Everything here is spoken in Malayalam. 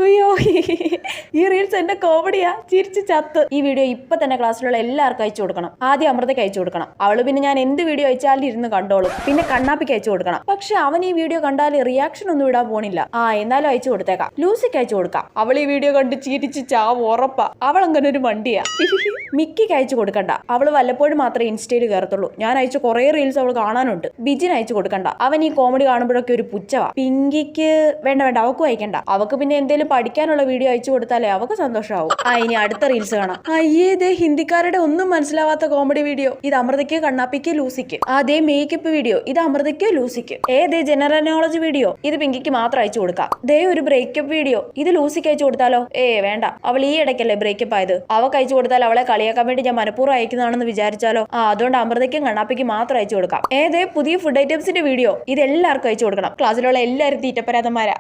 അയ്യോ ഈ റീൽസ് എന്റെ കോമഡിയാ, ചിരിച്ച് ചത്ത്. ഈ വീഡിയോ ഇപ്പൊ തന്നെ ക്ലാസ്സിലുള്ള എല്ലാവർക്കും അയച്ചു കൊടുക്കണം. ആദ്യം അമൃതയ്ക്ക് അയച്ചു കൊടുക്കണം. അവള് പിന്നെ ഞാൻ എന്ത് വീഡിയോ അയച്ചാലും ഇരുന്ന് കണ്ടോളും. പിന്നെ കണ്ണാപ്പിക്ക് അയച്ചു കൊടുക്കണം. പക്ഷെ അവൻ ഈ വീഡിയോ കണ്ടാൽ റിയാക്ഷൻ ഒന്നും ഇടാൻ പോണില്ല. എന്നാലും അയച്ചു കൊടുത്തേക്കാം. ലൂസിക്ക് അയച്ചു കൊടുക്കാം. അവൾ ഈ വീഡിയോ കണ്ട് ചിരിച്ച് ചാവ് ഉറപ്പാ. അവൾ അങ്ങനെ ഒരു വണ്ടിയാ. മിക്കിക്ക് അയച്ചു കൊടുക്കണ്ട. അവള് വല്ലപ്പോഴും മാത്രമേ ഇൻസ്റ്റയിൽ കയറത്തുള്ളൂ. ഞാൻ അയച്ച കുറെ റീൽസ് അവൾ കാണാനുണ്ട്. ബിജിന് അയച്ചു കൊടുക്കണ്ട. അവൻ ഈ കോമഡി കാണുമ്പോഴൊക്കെ ഒരു പുച്ഛവാ. പിങ്കിക്ക് വേണ്ട അവക്കും അയക്കണ്ട. അവക്ക് പിന്നെ എന്തേലും പഠിക്കാനുള്ള വീഡിയോ അയച്ചു കൊടുത്താലേ അവക്ക് സന്തോഷമാവും. ഇനി അടുത്ത റീൽസ് കാണാം. ഇതേ ഹിന്ദിക്കാരുടെ ഒന്നും മനസ്സിലാവാത്ത കോമഡി വീഡിയോ. ഇത് അമൃതയ്ക്ക്, കണ്ണാപ്പിക്ക്, ലൂസിക്ക്. അതേ മേക്കപ്പ് വീഡിയോ. ഇത് അമൃതയ്ക്ക്, ലൂസിക്ക്. ദേ ജനറൽ നോളജ് വീഡിയോ. ഇത് പിങ്കിക്ക് മാത്രം അയച്ചു കൊടുക്കാം. ദേ ഒരു ബ്രേക്കപ്പ് വീഡിയോ. ഇത് ലൂസിക്ക് അയച്ചു കൊടുത്താലോ? വേണ്ട. അവൾ ഈ ഇടയ്ക്കല്ലേ ബ്രേക്കപ്പ് ആയത്. അവക്ക് അയച്ചു കൊടുത്താൽ അവളെ കളിയാക്കാൻ വേണ്ടി ഞാൻ മനഃപൂർവ്വം അയക്കുന്നതാണെന്ന് വിചാരിച്ചാലോ? അതുകൊണ്ട് അമൃതയ്ക്കും കണ്ണാപ്പിക്കും മാത്രം അയച്ചു കൊടുക്കാം. ദേ പുതിയ ഫുഡ് ഐറ്റംസിന്റെ വീഡിയോ. ഇത് എല്ലാവർക്കും അയച്ചു കൊടുക്കണം. ക്ലാസ്സിലുള്ള എല്ലാവരും തീറ്റപ്പരാതന്മാരാ.